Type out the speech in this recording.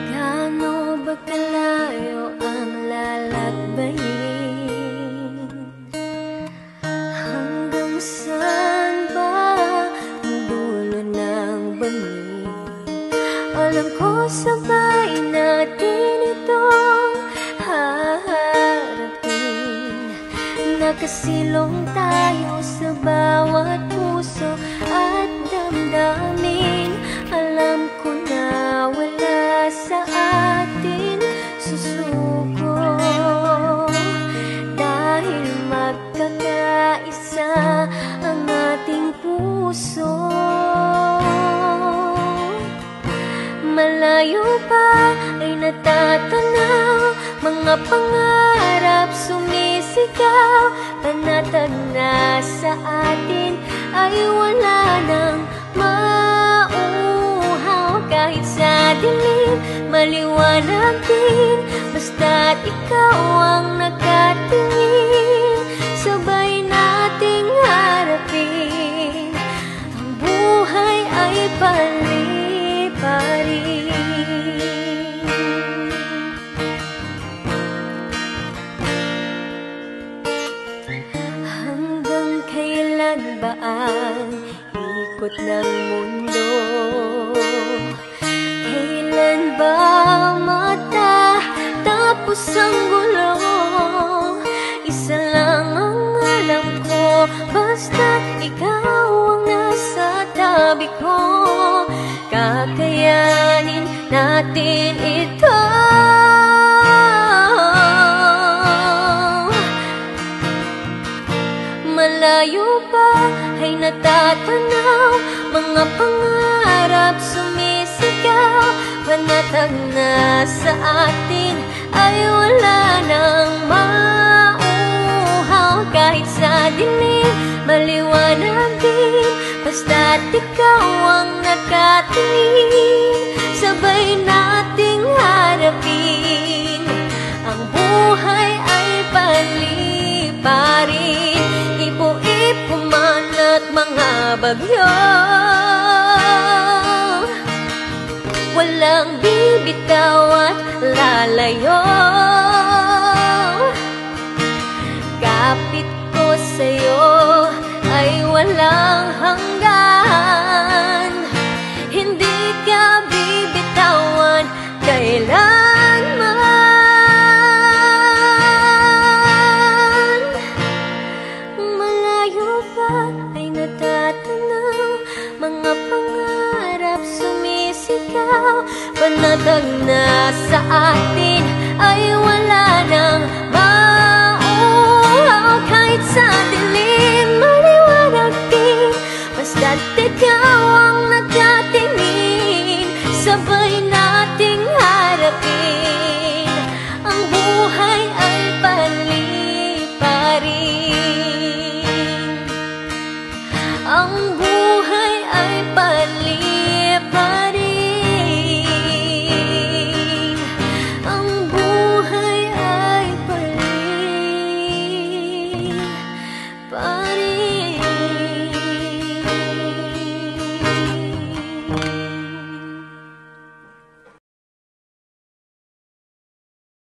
Gaano ba kalayo ang lalakbayin? Hanggang saan ba ang dulo ng bangin? Alam ko sabay natin itong haharapin. Nakasilong tayo sa bawat puso at damdamin. Alam ko na wala sa atin susuko, dahil magkakaisa ang ating puso. Malayo pa ay natatanaw, mga pangarap sumisigaw. Panatag na sa atin ay wala nang mauhaw. Kahit sa dilim, maliwanag din, basta't ikaw ang nakatingin. Sabay nating harapin, ang buhay ay pali-pari. Hanggang kailan ba ang ikot ng mundo? Kailan ba matatapos ang gulo? Isa lang ang alam ko, basta't ikaw ang nasa tabi ko. Kakayanin natin ito. Malayo pa ay natatanaw, mga pangarap sumisigaw. Panatag na sa atin ay wala nang mauhaw. Kahit sa dilim, maliwanag din, basta't ikaw ang nakatingin. Sabay nating harapin, ang buhay ay pali-pari. Ipo-ipo man at mga bagyo, walang bibitaw at lalayo. Kapit ko sa'yo ay walang hanggan. Hindi ka bibitawan kailanman. Malayo pa ay natatanaw, mga pangarap sumisigaw. Panatag na sa atin ay wala nang